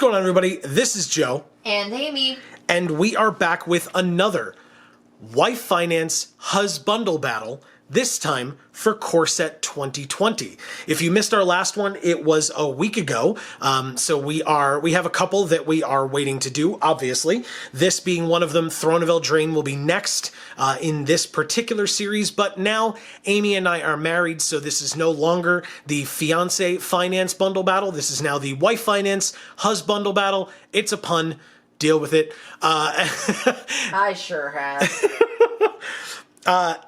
going on, everybody? This is Joe. And Amy. And we are back with another WiFinance HusBundle battle, this time for Core Set 2020. If you missed our last one, it was a week ago. So we have a couple that we are waiting to do, obviously. This being one of them, Throne of Eldraine will be next in this particular series. But now Amy and I are married, so this is no longer the Fiance Finance Bundle battle. This is now the WiFinance HusBundle battle. It's a pun. Deal with it. I sure have.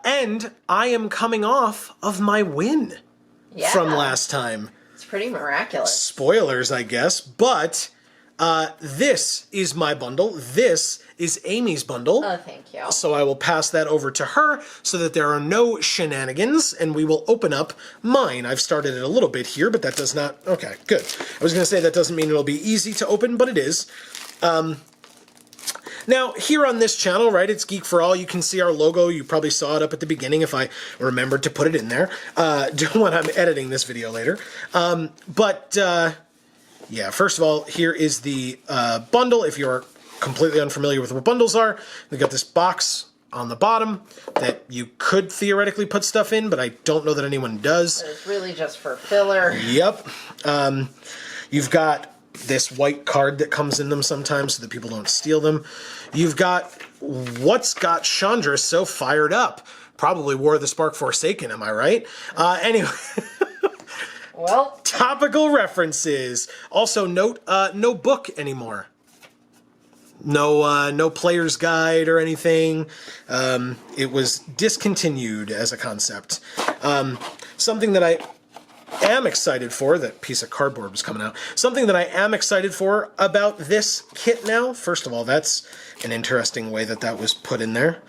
And I am coming off of my win from last time. It's pretty miraculous. Spoilers, I guess, but this is my bundle. This is Amy's bundle. Oh, thank you. So I will pass that over to her so that there are no shenanigans, and we will open up mine. I've started it a little bit here, but that does not... Okay, good. I was going to say that doesn't mean it'll be easy to open, but it is. Now, here on this channel, right, it's Geek for All. You can see our logo. You probably saw it up at the beginning if I remembered to put it in there when I'm editing this video later. Yeah, first of all, here is the bundle. If you're completely unfamiliar with what bundles are, we've got this box on the bottom that you could theoretically put stuff in, but I don't know that anyone does. But it's really just for filler. Yep. You've got this white card that comes in them sometimes so that people don't steal them. You've got what's got Chandra so fired up? Probably War of the Spark Forsaken, am I right? Anyway. Well. Topical references. Also note, no book anymore. No player's guide or anything. It was discontinued as a concept. Something that I am excited for, that piece of cardboard was coming out, something that I am excited for about this kit now, first of all, that's an interesting way that was put in there,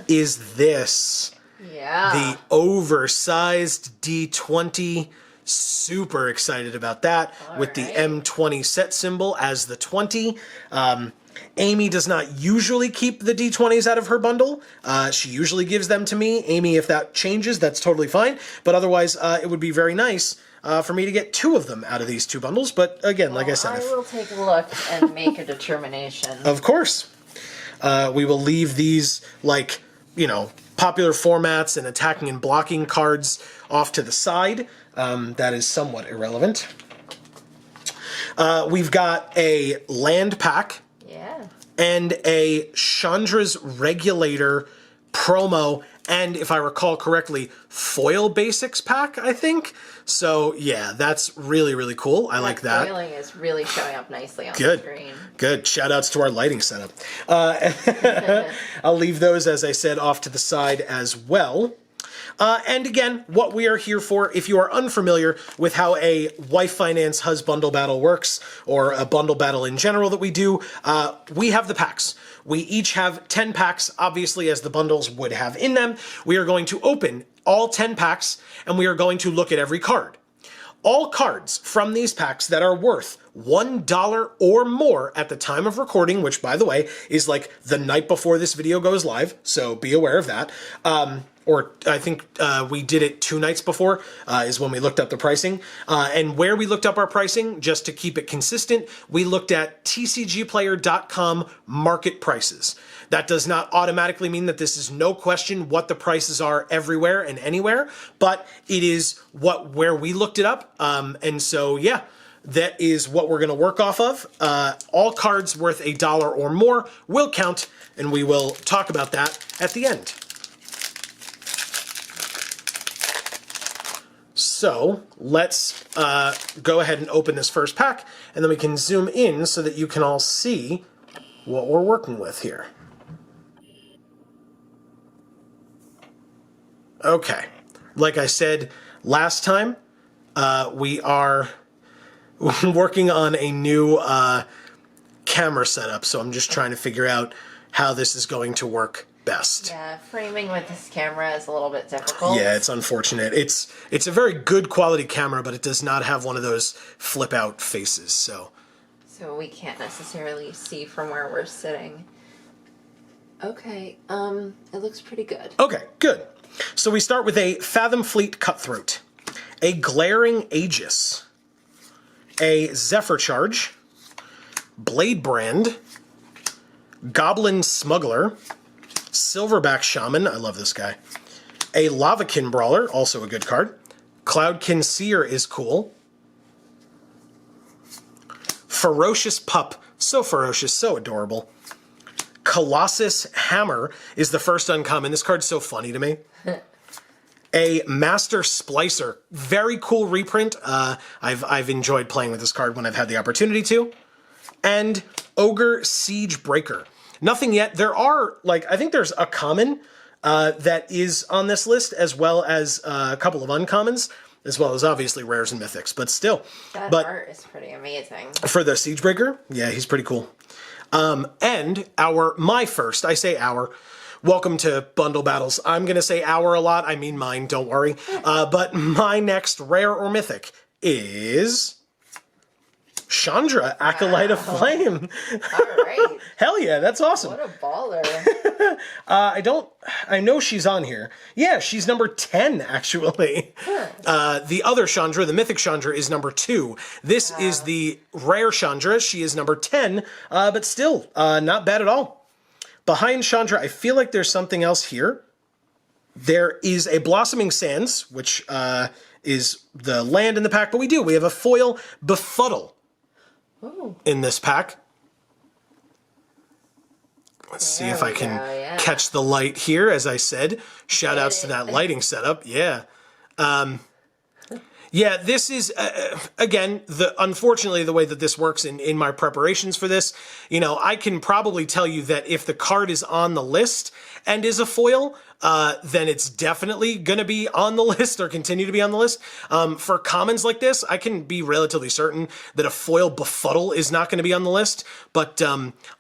is this. Yeah. The oversized D20. Super excited about that. With the M20 set symbol as the 20. Amy does not usually keep the D20s out of her bundle. She usually gives them to me. Amy, if that changes, that's totally fine. But otherwise, it would be very nice for me to get 2 of them out of these 2 bundles. But again, like I said... I will take a look and make a determination. Of course. We will leave these, like, you know, popular formats and attacking and blocking cards off to the side. That is somewhat irrelevant. We've got a land pack. Yeah. And a Chandra's Regulator promo, and if I recall correctly, foil basics pack, I think. So yeah, that's really, really cool. I like that. Foiling is really showing up nicely on the screen. Good. Shout outs to our lighting setup. I'll leave those, as I said, off to the side as well. And again, what we are here for, if you are unfamiliar with how a WiFinance HusBundle battle works, or a bundle battle in general that we do, we have the packs. We each have 10 packs, obviously, as the bundles would have in them. We are going to open all 10 packs, and we are going to look at every card. All cards from these packs that are worth $1 or more at the time of recording, which, by the way, is like the night before this video goes live, so be aware of that. Or I think we did it 2 nights before, is when we looked up the pricing. And where we looked up our pricing, just to keep it consistent, we looked at tcgplayer.com market prices. That does not automatically mean that this is no question what the prices are everywhere and anywhere, but it is where we looked it up. And so, yeah, that is what we're going to work off of. All cards worth $1 or more will count, and we will talk about that at the end. So let's go ahead and open this first pack, and then we can zoom in so that you can all see what we're working with here. Okay, like I said last time, we are working on a new camera setup, so I'm just trying to figure out how this is going to work best. Yeah, framing with this camera is a little bit difficult. Yeah, it's unfortunate. It's a very good quality camera, but it does not have one of those flip out faces, so we can't necessarily see from where we're sitting. Okay, it looks pretty good. Okay, good. So we start with a Fathom Fleet Cutthroat, a Glaring Aegis, a Zephyr Charge, Blade Brand, Goblin Smuggler, Silverback Shaman, I love this guy, a Lavakin Brawler, also a good card, Cloudkin Seer is cool, Ferocious Pup, so ferocious, so adorable, Colossus Hammer is the first uncommon. This card's so funny to me. A Master Splicer, very cool reprint. I've enjoyed playing with this card when I've had the opportunity to. And Ogre Siege Breaker. Nothing yet. There are, I think there's a common that is on this list, as well as a couple of uncommons, as well as obviously rares and mythics. But still. That art is pretty amazing. For the Siege Breaker, yeah, he's pretty cool. And my first, I say our, welcome to Bundle Battles. I'm going to say our a lot. I mean mine, don't worry. But my next rare or mythic is Chandra, Acolyte of Flame. All right. Hell yeah, that's awesome. What a baller. I know she's on here. Yeah, she's number 10, actually. The other Chandra, the mythic Chandra, is number 2. This is the rare Chandra. She is number 10, but still, not bad at all. Behind Chandra, I feel like there's something else here. There is a Blossoming Sands, which is the land in the pack, but we have a foil Befuddle. Ooh. In this pack. Let's see if I can catch the light here. As I said, shout outs to that lighting setup. Yeah. Yeah, this is, again, unfortunately, the way that this works in my preparations for this, I can probably tell you that if the card is on the list and is a foil, then it's definitely going to be on the list or continue to be on the list. For commons like this, I can be relatively certain that a foil Befuddle is not going to be on the list, but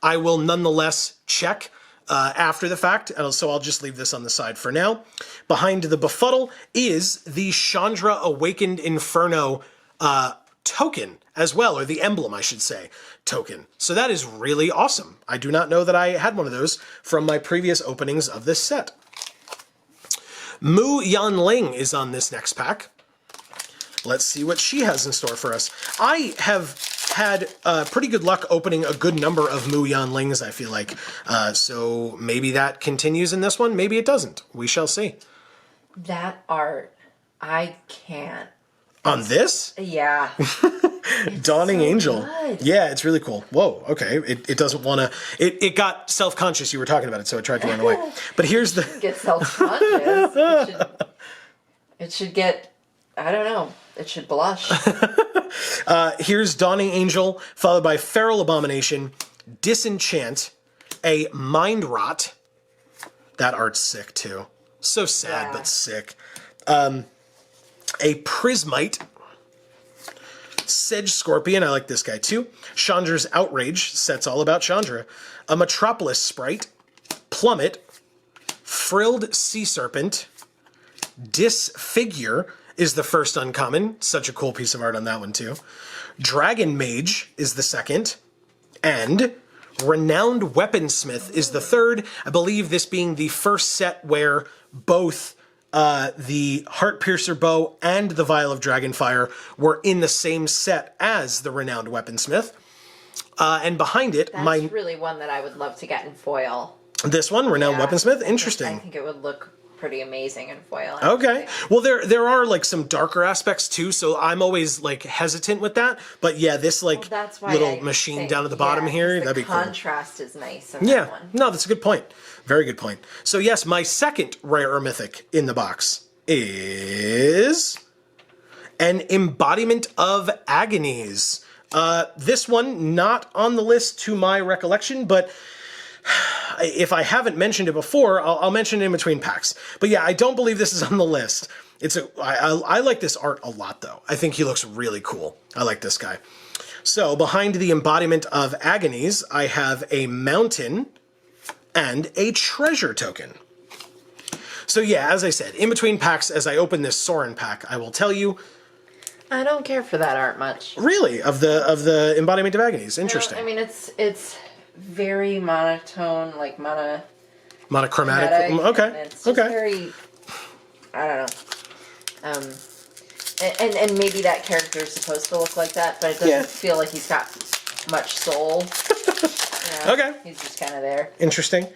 I will nonetheless check after the fact, so I'll just leave this on the side for now. Behind the Befuddle is the Chandra Awakened Inferno token as well, or the emblem, I should say, token. So that is really awesome. I do not know that I had one of those from my previous openings of this set. Mu Yanling is on this next pack. Let's see what she has in store for us. I have had pretty good luck opening a good number of Mu Yanlings, I feel like. So maybe that continues in this one. Maybe it doesn't. We shall see. That art, I can't. On this? Yeah. Dawning so Angel. Good. Yeah, it's really cool. Whoa, okay. It doesn't want to... It got self-conscious. You were talking about it, so it tried to run away. But here's the... Get self-conscious. It should get... I don't know. It should blush. Here's Dawning Angel, followed by Feral Abomination, Disenchant, a Mind Rot. That art's sick, too. So sad, but sick. A Prismite, Sedge Scorpion, I like this guy, too. Chandra's Outrage, set's all about Chandra. A Metropolis Sprite, Plummet, Frilled Sea Serpent, Disfigure is the first uncommon. Such a cool piece of art on that one, too. Dragon Mage is the second. And Renowned Weaponsmith is the third. I believe this being the first set where both the Heartpiercer Bow and the Vial of Dragonfire were in the same set as the Renowned Weaponsmith. And behind it... That's really one that I would love to get in foil. This one, Renowned Weaponsmith? Interesting. I think it would look pretty amazing in foil. Okay. Well, there are like some darker aspects too, so I'm always like hesitant with that. But yeah, this that's why little machine down at the bottom here, that'd be cool. The contrast is nice in that one. No, that's a good point. Very good point. So yes, my second rare or mythic in the box is an Embodiment of Agonies. This one not on the list to my recollection, but if I haven't mentioned it before, I'll mention it in between packs. But yeah, I don't believe this is on the list. I like this art a lot, though. I think he looks really cool. I like this guy. So behind the Embodiment of Agonies, I have a Mountain and a Treasure token. So yeah, as I said, in between packs, as I open this Sorin pack, I will tell you... I don't care for that art much. Really? Of the Embodiment of Agonies? Interesting. No, I mean, it's very monotone, like monochromatic. Okay. It's just very, I don't know. And maybe that character is supposed to look like that, but it doesn't feel like he's got much soul. Okay. He's just kind of there. Interesting.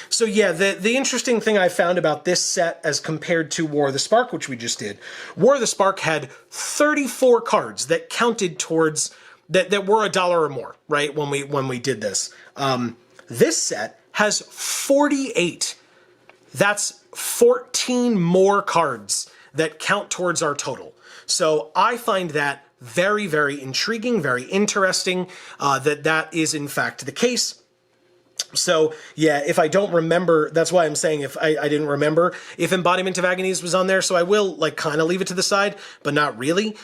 So yeah, the interesting thing I found about this set as compared to War of the Spark, which we just did, War of the Spark had 34 cards that counted towards that were $1 or more, right? When we did this. This set has 48. That's 14 more cards that count towards our total. So I find that very, very intriguing, very interesting, that is in fact the case. So yeah, if I don't remember, that's why I'm saying if I didn't remember if Embodiment of Agonies was on there, so I will like kind of leave it to the side, but not really,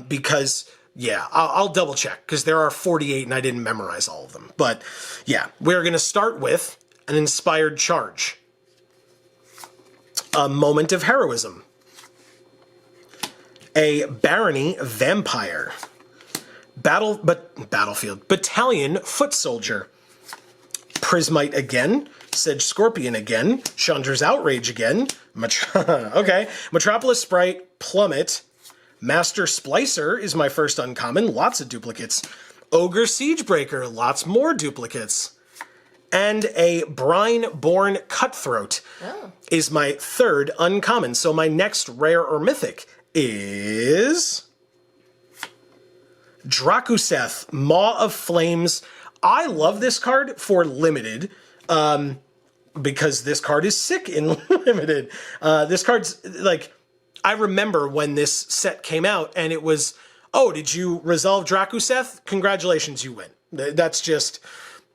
because yeah, I'll double check because there are 48 and I didn't memorize all of them. But yeah, we're going to start with an Inspired Charge, a Moment of Heroism, a Barony Vampire, Battlefield, Battalion Foot Soldier, Prismite again, Sedge Scorpion again, Chandra's Outrage again, Metropolis Sprite, Plummet, Master Splicer is my first uncommon, lots of duplicates, Ogre Siegebreaker, lots more duplicates, and a Brine-born Cutthroat is my third uncommon. So my next rare or mythic is Drakuseth, Maw of Flames. I love this card for limited, because this card is sick in limited. This card's like, I remember when this set came out and it was, oh, did you resolve Drakuseth? Congratulations, you win. That's just,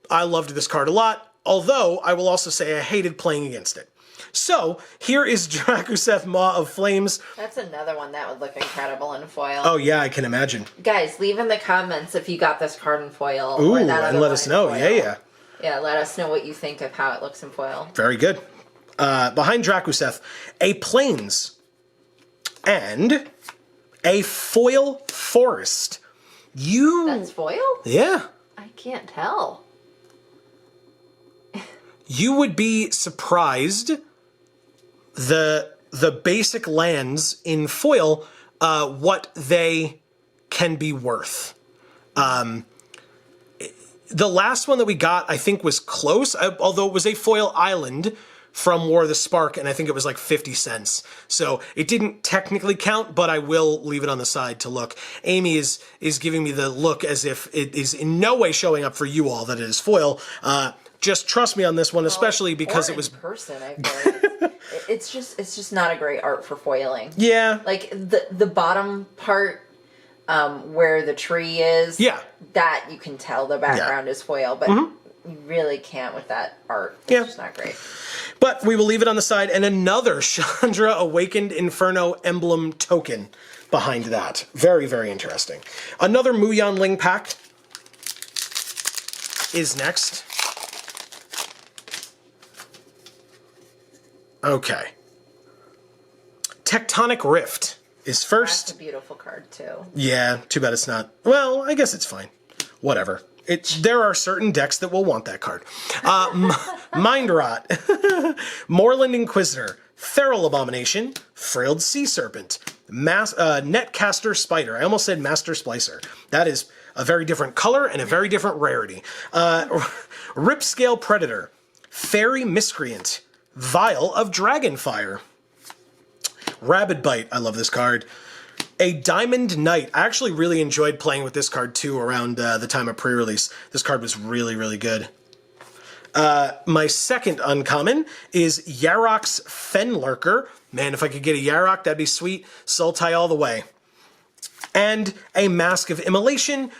I loved this card a lot, although I will also say I hated playing against it. So here is Drakuseth, Maw of Flames. That's another one that would look incredible in foil. Oh yeah, I can imagine. Guys, leave in the comments if you got this card in foil. Ooh, or that other and let us know. foil. Yeah. Yeah, let us know what you think of how it looks in foil. Very good. Behind Drakuseth, a Plains and a Foil Forest. That's foil? Yeah. I can't tell. You would be surprised the basic lands in foil, what they can be worth. The last one that we got, I think, was close, although it was a foil island from War of the Spark, and I think it was like 50 cents. So it didn't technically count, but I will leave it on the side to look. Amy is giving me the look as if it is in no way showing up for you all that it is foil. Just trust me on this one, especially because it was in person. I feel like it's just not a great art for foiling. Yeah, like the bottom part where the tree is. Yeah, that you can tell the background is foil, but you really can't with that art. It's just not great. But we will leave it on the side, and another Chandra Awakened Inferno emblem token behind that. Very, very interesting. Another Muyan Ling pack is next. Okay. Tectonic Rift is first. That's a beautiful card, too. Yeah, too bad it's not. Well, I guess it's fine. Whatever. There are certain decks that will want that card. Mind Rot, Moorland Inquisitor, Feral Abomination, Frilled Sea Serpent, Netcaster Spider. I almost said Master Splicer. That is a very different color and a very different rarity. Ripscale Predator, Fairy Miscreant, Vial of Dragonfire, Rabid Bite. I love this card. A Diamond Knight. I actually really enjoyed playing with this card too around the time of pre-release. This card was really, really good. My second uncommon is Yarok's Fenlurker. Man, if I could get a Yarok, that'd be sweet. Sultai all the way. And a Mask of Immolation.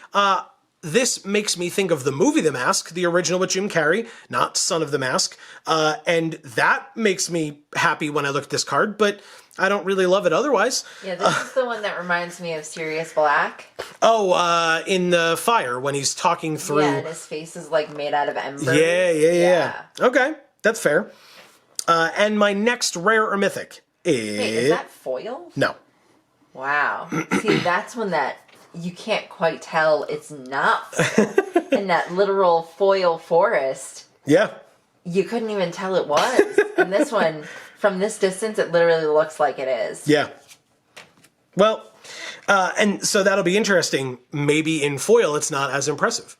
This makes me think of the movie The Mask, the original with Jim Carrey, not Son of the Mask. And that makes me happy when I look at this card, but I don't really love it otherwise. Yeah, this is the one that reminds me of Sirius Black. Oh, in the fire when he's talking through. Yeah, and his face is like made out of embers. Yeah. Okay, that's fair. And my next rare or mythic is... Wait, is that foil? No. Wow. See, that's one that you can't quite tell it's not foil. And that literal foil forest. Yeah. You couldn't even tell it was. And this one, from this distance, it literally looks like it is. Yeah. Well, And so that'll be interesting. Maybe in foil, it's not as impressive.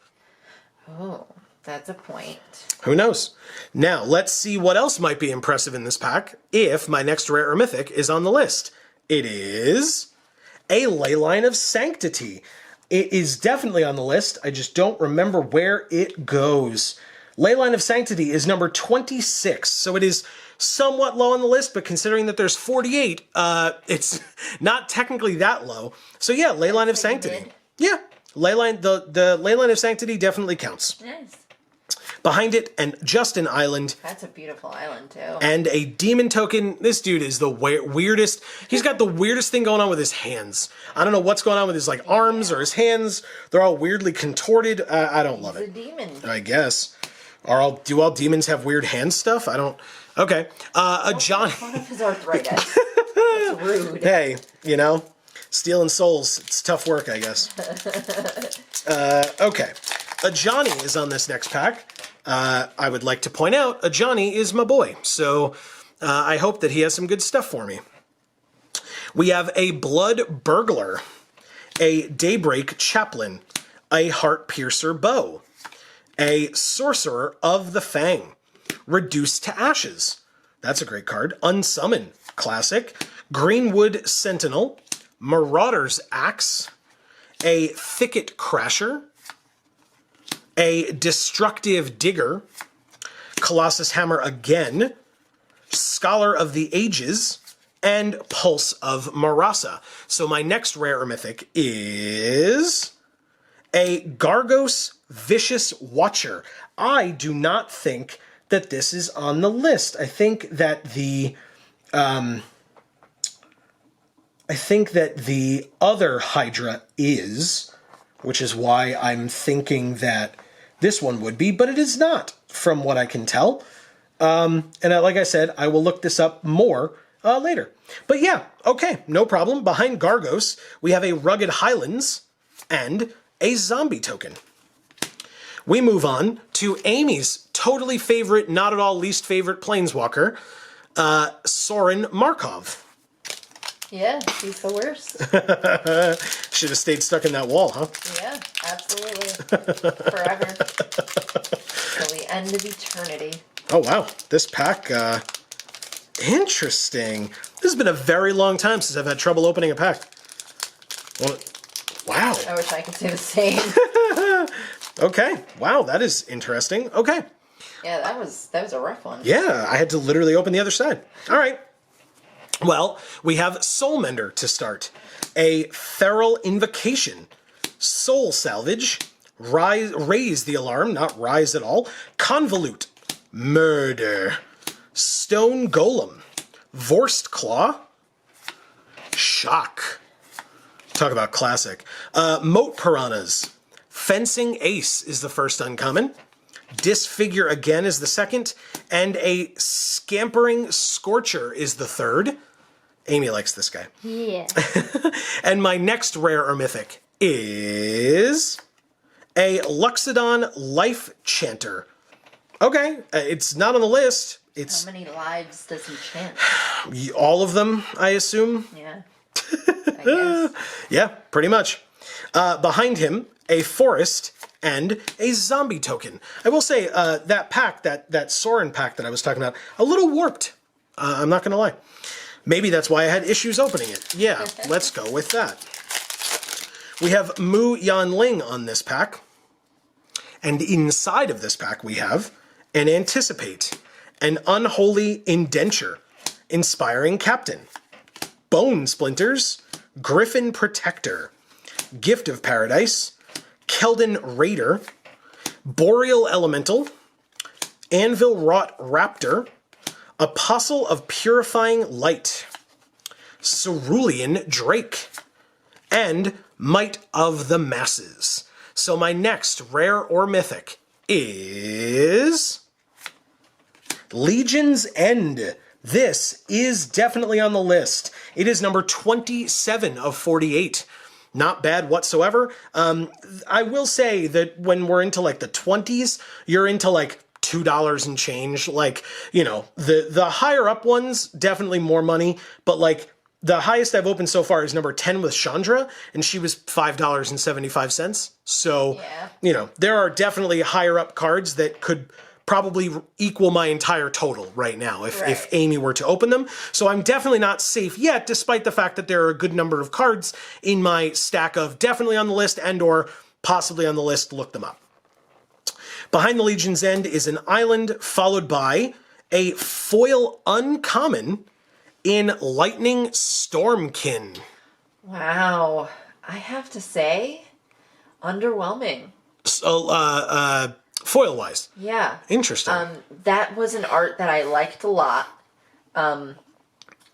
Oh, that's a point. Who knows? Now, let's see what else might be impressive in this pack if my next rare or mythic is on the list. It is a Leyline of Sanctity. It is definitely on the list. I just don't remember where it goes. Leyline of Sanctity is number 26, so it is somewhat low on the list, but considering that there's 48, it's not technically that low. So yeah, Leyline of Sanctity. Yeah, Leyline, the Leyline of Sanctity definitely counts. Nice. Behind it, and just an island. That's a beautiful island, too. And a demon token. This dude is the weirdest. He's got the weirdest thing going on with his hands. I don't know what's going on with his like arms or his hands. They're all weirdly contorted. I don't love it. He's a demon. I guess. Do all demons have weird hand stuff? I don't. Okay. A Johnny. One of his arthritis. That's rude. Hey, stealing souls. It's tough work, I guess. Okay. A Johnny is on this next pack. I would like to point out, a Johnny is my boy. So I hope that he has some good stuff for me. We have a Blood Burglar, a Daybreak Chaplain, a Heart Piercer Bow, a Sorcerer of the Fang, Reduced to Ashes. That's a great card. Unsummon, classic. Greenwood Sentinel, Marauder's Axe, a Thicket Crasher, a Destructive Digger, Colossus Hammer again, Scholar of the Ages, and Pulse of Marasa. So my next rare or mythic is a Gargos Vicious Watcher. I do not think that this is on the list. I think that the other Hydra is, which is why I'm thinking that this one would be, but it is not, from what I can tell. Like I said, I will look this up more later. But yeah, okay, no problem. Behind Gargos, we have a Rugged Highlands and a Zombie token. We move on to Amy's totally favorite, not at all least favorite Planeswalker, Sorin Markov. Yeah, he's the worst. Should have stayed stuck in that wall, huh? Yeah, absolutely. Forever. Till the end of eternity. Oh, wow. This pack, interesting. This has been a very long time since I've had trouble opening a pack. Well, wow. I wish I could say the same. Okay. Wow, that is interesting. Okay. Yeah, that was a rough one. Yeah, I had to literally open the other side. All right. Well, we have Soulmender to start. A Feral Invocation, Soul Salvage, Raise the Alarm, not Rise at all, Convolute, Murder, Stone Golem, Vorst Claw, Shock. Talk about classic. Moat Piranhas, Fencing Ace is the first uncommon, Disfigure Again is the second, and a Scampering Scorcher is the third. Amy likes this guy. Yeah. And my next rare or mythic is a Luxodon Life Chanter. Okay, it's not on the list. It's How many lives does he chant? all of them, I assume. Yeah. I guess. Yeah, pretty much. Behind him, a Forest and a Zombie token. I will say that pack, that Sorin pack that I was talking about, a little warped. I'm not going to lie. Maybe that's why I had issues opening it. Yeah, let's go with that. We have Mu Yanling on this pack. And inside of this pack we have an Anticipate, an Unholy Indenture, Inspiring Captain, Bone Splinters, Griffin Protector, Gift of Paradise, Keldon Raider, Boreal Elemental, Anvil Wrought Raptor, Apostle of Purifying Light, Cerulean Drake, and Might of the Masses. So my next rare or mythic is Legion's End. This is definitely on the list. It is number 27 of 48. Not bad whatsoever. I will say that when we're into like the 20s, you're into like $2 and change. Like, the higher up ones, definitely more money. But like The highest I've opened so far is number 10 with Chandra, and she was $5.75. So, Yeah. there are definitely higher up cards that could probably equal my entire total right now if Amy were to open them. So I'm definitely not safe yet, despite the fact that there are a good number of cards in my stack of definitely on the list and or possibly on the list. Look them up. Behind the Legion's End is an island, followed by a foil uncommon in Lightning Stormkin. Wow. I have to say, underwhelming. So, foil-wise. Yeah. Interesting. That was an art that I liked a lot. And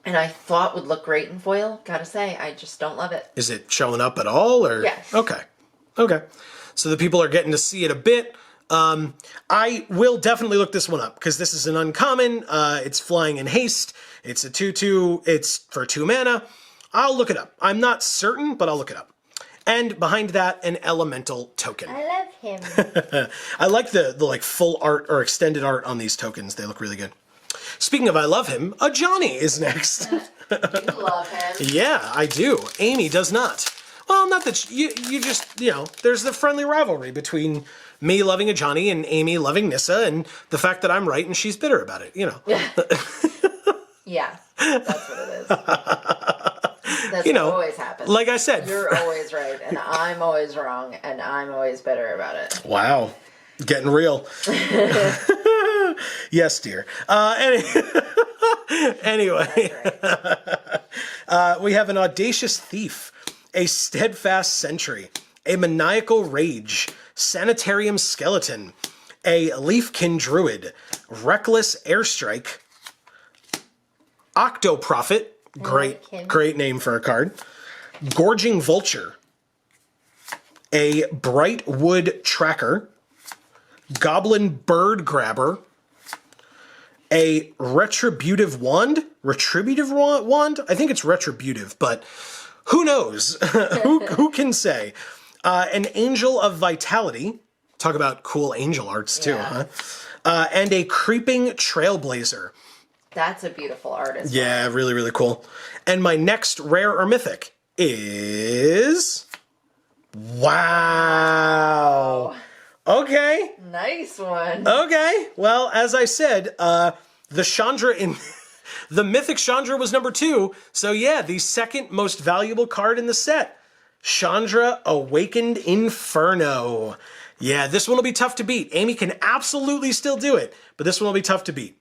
I thought would look great in foil. Gotta say, I just don't love it. Is it showing up at all? Or Yes. Okay. So the people are getting to see it a bit. I will definitely look this one up because this is an uncommon. It's flying in haste. It's a 2/2. It's for 2 mana. I'll look it up. I'm not certain, but I'll look it up. And behind that, an elemental token. I love him. I like the like full art or extended art on these tokens. They look really good. Speaking of I love him, a Johnny is next. You love him. Yeah, I do. Amy does not. Well, not that you just, there's the friendly rivalry between me loving a Johnny and Amy loving Nissa and the fact that I'm right and she's bitter about it, Yeah, that's what it is. That's what always happens. Like I said. You're always right, and I'm always wrong, and I'm always bitter about it. Wow. Getting real. Yes, dear. Anyway. Right. We have an audacious thief, a steadfast sentry, a maniacal rage, sanitarium skeleton, a leafkin druid, reckless airstrike, octoprophet, great name for a card, gorging vulture, a bright wood tracker, goblin bird grabber, a retributive wand. I think it's retributive, but who knows? who can say? An angel of vitality. Talk about cool angel arts too, huh? And a creeping trailblazer. That's a beautiful art as well. Yeah, really, really cool. And my next rare or mythic is... Wow. Okay. Nice one. Okay. Well, as I said, the Chandra in... the mythic Chandra was number 2. So yeah, the second most valuable card in the set. Chandra Awakened Inferno. Yeah, this one will be tough to beat. Amy can absolutely still do it, but this one will be tough to beat.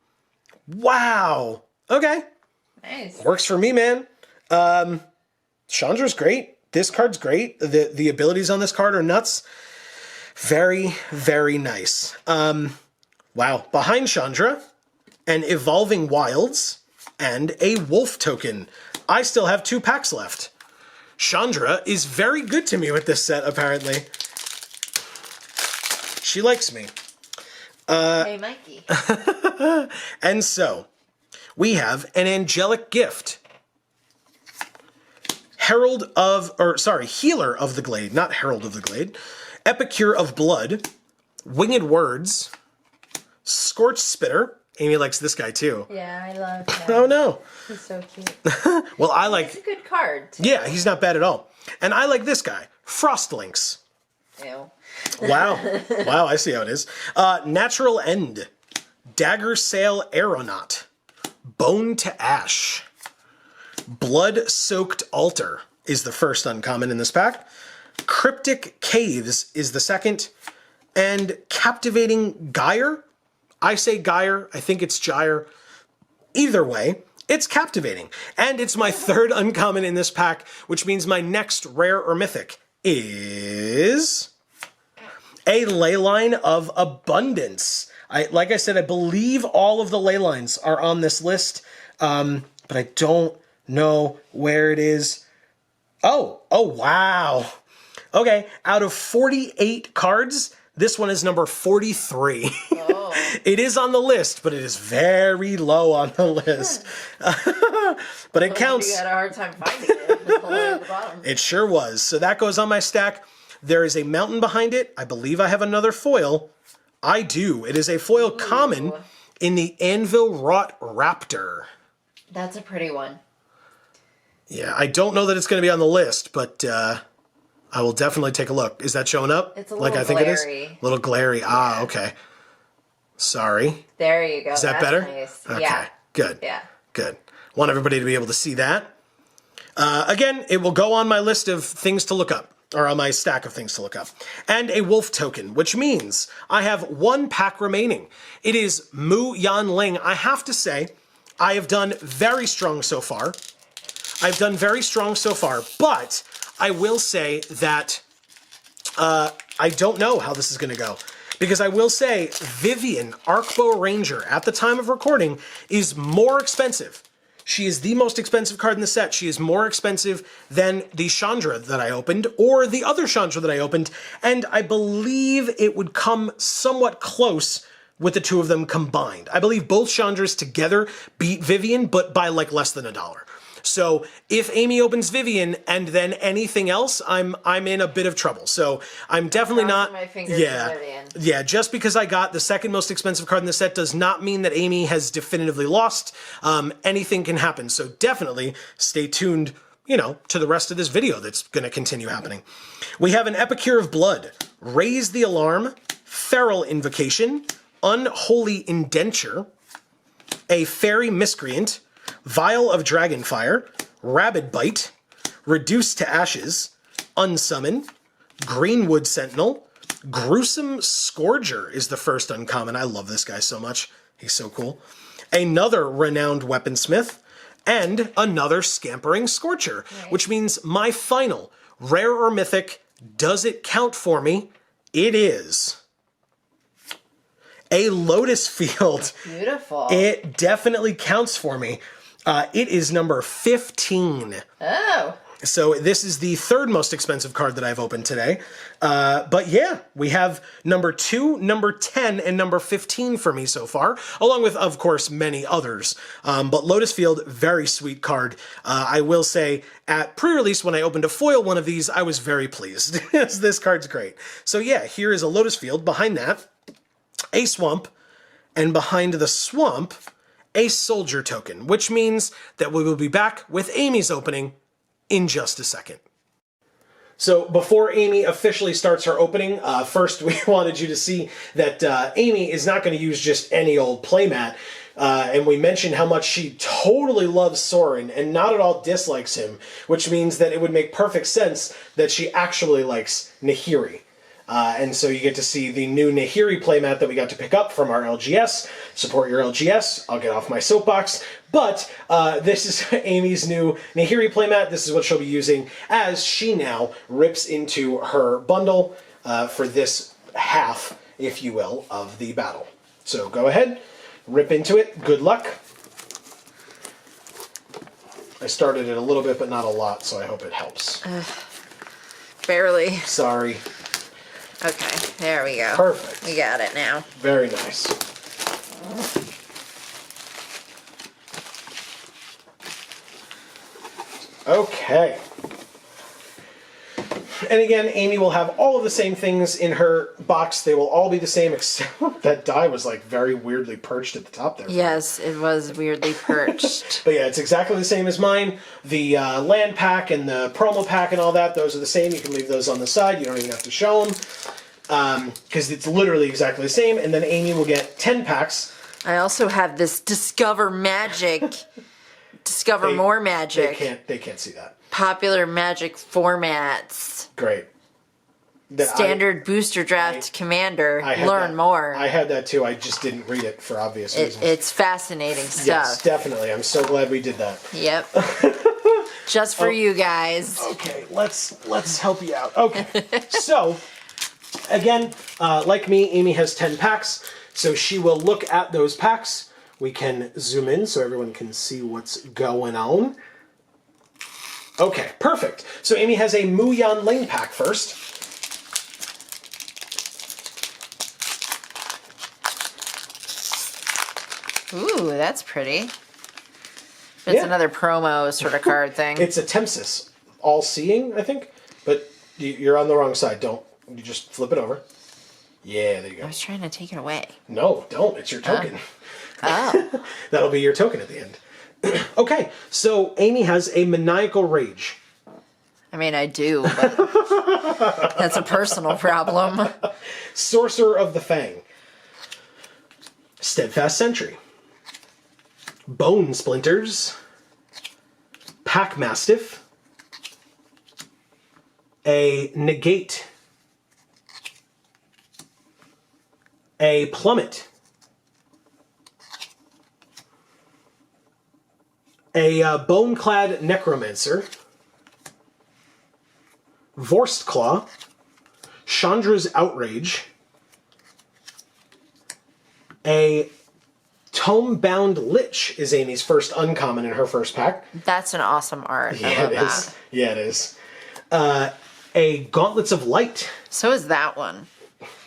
Wow. Okay. Nice. Works for me, man. Chandra's great. This card's great. The abilities on this card are nuts. Very, very nice. Wow. Behind Chandra, an Evolving Wilds, and a Wolf token. I still have 2 packs left. Chandra is very good to me with this set, apparently. She likes me. Hey, Mikey. And so, we have an Angelic Gift. Healer of the Glade, not Herald of the Glade. Epicure of Blood. Winged Words. Scorched Spitter. Amy likes this guy too. Yeah, I love him. Oh no. He's so cute. Well, I like... It's a good card, too. Yeah, he's not bad at all. And I like this guy. Frostlinks. Ew. Wow. Wow, I see how it is. Natural End. Dagger Sail Aeronaut. Bone to Ash. Blood-Soaked Altar is the first uncommon in this pack. Cryptic Caves is the second. And Captivating Gyre. I say Gyre. I think it's Gyre. Either way, it's captivating. And it's my third uncommon in this pack, which means my next rare or mythic is... a Leyline of Abundance. Like I said, I believe all of the ley lines are on this list, but I don't know where it is. Oh, wow. Okay, out of 48 cards, this one is number 43. Oh. It is on the list, but it is very low on the list. But it counts. You had a hard time finding it. It was all the way at the bottom. It sure was. So that goes on my stack. There is a mountain behind it. I believe I have another foil. I do. It is a foil common in the Anvil Wrought Raptor. That's a pretty one. Yeah, I don't know that it's going to be on the list, but I will definitely take a look. Is that showing up? It's a little like I think it is? glary. A little glary. Ah, okay. Sorry. There you go. Is that That's better? Nice. Okay. Yeah. Good. Yeah. Good. Want everybody to be able to see that. Again, it will go on my list of things to look up, or on my stack of things to look up. And a wolf token, which means I have 1 pack remaining. It is Mu Yan Ling. I have to say, I have done very strong so far. But I will say that I don't know how this is going to go. Because I will say, Vivian, Arcbow Ranger, at the time of recording, is more expensive. She is the most expensive card in the set. She is more expensive than the Chandra that I opened, or the other Chandra that I opened, and I believe it would come somewhat close with the two of them combined. I believe both Chandras together beat Vivian, but by like less than $1. So if Amy opens Vivian and then anything else, I'm in a bit of trouble. So I'm definitely not. My fingers for Vivian. Yeah. Just because I got the second most expensive card in the set does not mean that Amy has definitively lost. Anything can happen. So definitely stay tuned, to the rest of this video that's going to continue happening. We have an Epicure of Blood, Raise the Alarm, Feral Invocation, Unholy Indenture, a Fairy Miscreant, Vial of Dragonfire, Rabid Bite, Reduce to Ashes, Unsummon, Greenwood Sentinel, Gruesome Scourger is the first uncommon. I love this guy so much. He's so cool. Another Renowned Weaponsmith, and another Scampering Scorcher, which means my final rare or mythic, does it count for me? It is a Lotus Field. Beautiful. It definitely counts for me. It is number 15. Oh. So this is the third most expensive card that I've opened today. But yeah, we have number 2, number 10, and number 15 for me so far, along with, of course, many others. But Lotus Field, very sweet card. I will say, at pre-release, when I opened a foil one of these, I was very pleased. This card's great. So yeah, here is a Lotus Field. Behind that, a Swamp, and behind the Swamp, a Soldier token, which means that we will be back with Amy's opening in just a second. So before Amy officially starts her opening, first we wanted you to see that Amy is not going to use just any old playmat. And we mentioned how much she totally loves Soren and not at all dislikes him, which means that it would make perfect sense that she actually likes Nahiri. And so you get to see the new Nahiri playmat that we got to pick up from our LGS. Support your LGS. I'll get off my soapbox. But this is Amy's new Nahiri playmat. This is what she'll be using as she now rips into her bundle for this half, if you will, of the battle. So go ahead, rip into it. Good luck. I started it a little bit, but not a lot, so I hope it helps. Barely. Sorry. Okay, there we go. Perfect. We got it now. Very nice. Okay. And again, Amy will have all of the same things in her box. They will all be the same, except that die was like very weirdly perched at the top there. Yes, it was weirdly perched. But yeah, it's exactly the same as mine. The land pack and the promo pack and all that, those are the same. You can leave those on the side. You don't even have to show them. Because it's literally exactly the same. And then Amy will get 10 packs. I also have this Discover Magic. Discover More Magic. They can't see that. Popular Magic formats. Great. Standard Booster Draft Commander. Learn more. I had that too. I just didn't read it for obvious reasons. It's fascinating stuff. Yes, definitely. I'm so glad we did that. Yep. Just for you guys. Okay, let's help you out. Okay, so again, like me, Amy has 10 packs, so she will look at those packs. We can zoom in so everyone can see what's going on. Okay, perfect. So Amy has a Mu Yan Ling pack first. Ooh, that's pretty. It's another promo sort of card thing. It's a Tempsis. All-seeing, I think. But you're on the wrong side. You just flip it over. Yeah, there you go. I was trying to take it away. No, don't. It's your token. Oh. That'll be your token at the end. Okay, so Amy has a maniacal rage. I mean, I do, but that's a personal problem. Sorcerer of the Fang. Steadfast Sentry. Bone Splinters. Pack Mastiff. A Negate. A Plummet. A Boneclad Necromancer. Vorstclaw. Chandra's Outrage. A Tome-Bound Lich is Amy's first uncommon in her first pack. That's an awesome art. I love it is. that. Yeah, it is. A Gauntlets of Light. So is that one.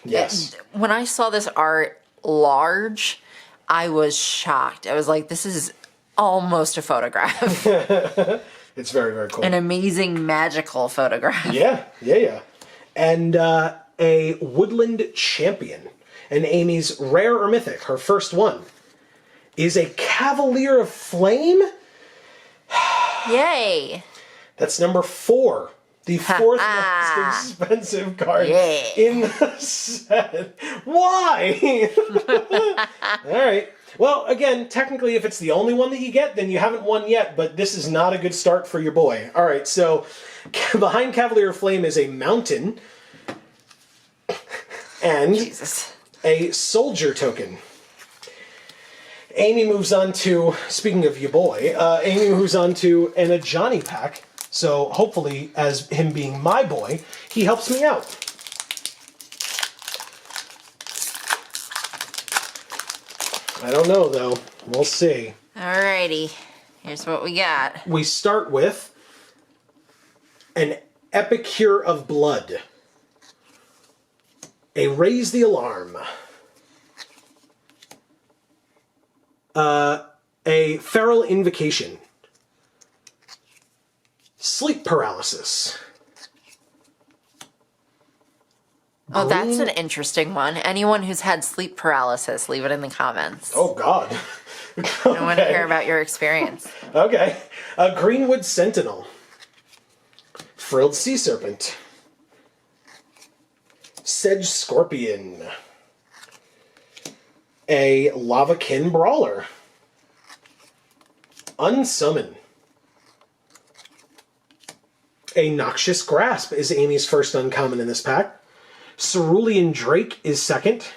Yes. When I saw this art large, I was shocked. I was like, this is almost a photograph. It's very, very cool. An amazing, magical photograph. Yeah. And a Woodland Champion. And Amy's rare or mythic, her first one, is a Cavalier of Flame. Yay. That's number 4. The fourth most expensive card in the set. Why? All right. Well, again, technically, if it's the only one that you get, then you haven't won yet, but this is not a good start for your boy. All right, so behind Cavalier of Flame is a Mountain and a Soldier token. Amy moves on to, speaking of your boy, Amy moves on to an Ajani pack. So hopefully, as him being my boy, he helps me out. I don't know, though. We'll see. Alrighty. Here's what we got. We start with an Epicure of Blood. A Raise the Alarm. A Feral Invocation. Sleep Paralysis. Oh, that's an interesting one. Anyone who's had sleep paralysis, leave it in the comments. Oh, God. I want to hear about your experience. Okay. A Greenwood Sentinel. Frilled Sea Serpent. Sedge Scorpion. A Lavakin Brawler. Unsummon. A Noxious Grasp is Amy's first uncommon in this pack. Cerulean Drake is second.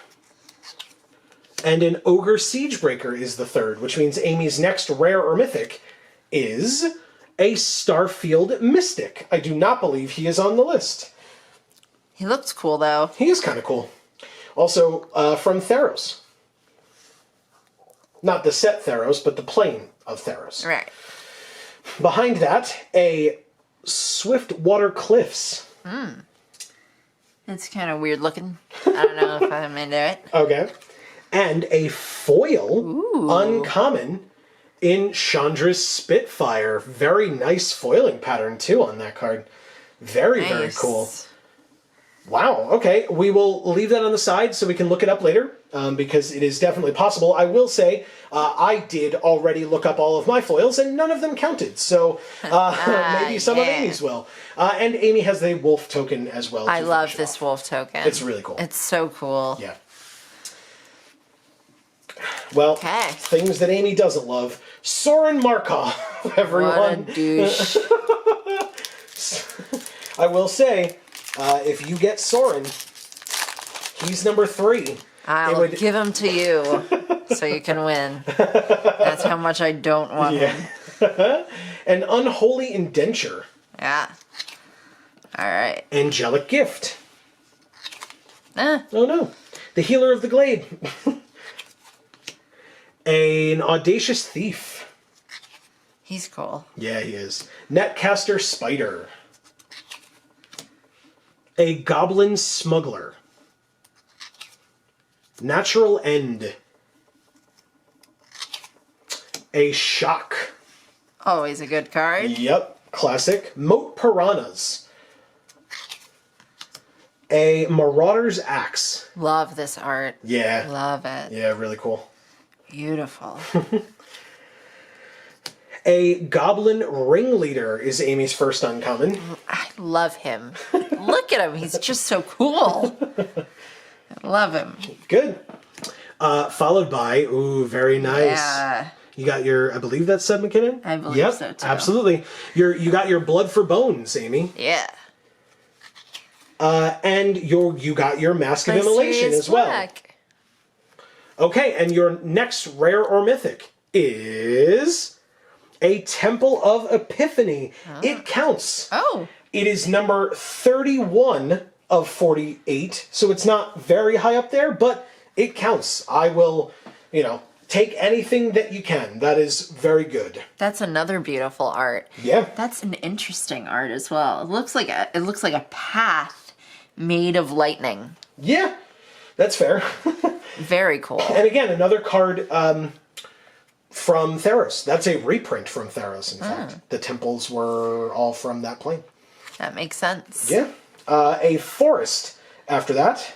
And an Ogre Siegebreaker is the third, which means Amy's next rare or mythic is a Starfield Mystic. I do not believe he is on the list. He looks cool, though. He is kind of cool. Also, from Theros. Not the set Theros, but the plane of Theros. Right. Behind that, a Swiftwater Cliffs. It's kind of weird looking. I don't know if I'm into it. Okay. And a foil uncommon in Chandra's Spitfire. Very nice foiling pattern, too, on that card. Very, very cool. Wow, okay. We will leave that on the side so we can look it up later, because it is definitely possible. I will say, I did already look up all of my foils, and none of them counted. So maybe some of Amy's will. And Amy has the wolf token as well. I love this wolf token. It's really cool. It's so cool. Yeah. Well, things that Amy doesn't love. Soren Markov, everyone. What a douche. I will say, if you get Soren, he's number 3. I'll give him to you so you can win. That's how much I don't want him. An Unholy Indenture. Yeah. All right. Angelic Gift. Oh no. The Healer of the Glade. An Audacious Thief. He's cool. Yeah, he is. Netcaster Spider. A Goblin Smuggler. Natural End. A Shock. Always a good card. Yep, classic. Moat Piranhas. A Marauder's Axe. Love this art. Yeah. Love it. Yeah, really cool. Beautiful. A Goblin Ringleader is Amy's first uncommon. I love him. Look at him. He's just so cool. I love him. Good. Followed by, ooh, very nice. Yeah. You got your, I believe that's Seb McKinnon? I believe yep, so, too. Absolutely. You got your Blood for Bones, Amy. Yeah. And you got your Mask of Immolation as well. Black. Okay, and your next rare or mythic is a Temple of Epiphany. It counts. Oh. It is number 31 of 48, so it's not very high up there, but it counts. I will, take anything that you can. That is very good. That's another beautiful art. Yeah. That's an interesting art as well. It looks like a path made of lightning. Yeah, that's fair. Very cool. And again, another card from Theros. That's a reprint from Theros, in fact. The temples were all from that plane. That makes sense. Yeah. A Forest after that.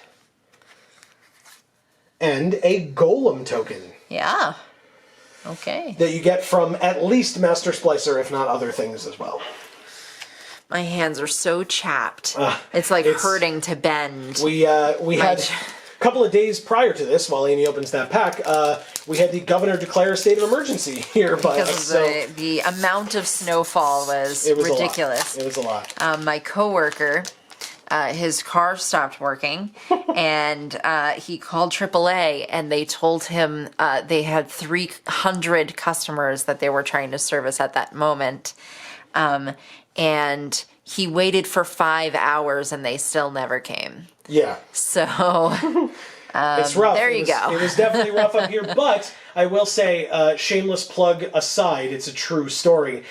And a Golem token. Yeah. Okay. That you get from at least Master Splicer, if not other things as well. My hands are so chapped. It's hurting to bend. We had a couple of days prior to this, while Amy opens that pack, we had the governor declare a state of emergency here by us. Because the amount of snowfall was ridiculous. It was a lot. My coworker, his car stopped working, and he called AAA, and they told him they had 300 customers that they were trying to service at that moment. And he waited for 5 hours, and they still never came. Yeah. So it's rough. There you go. It was definitely rough up here, but I will say, shameless plug aside, it's a true story.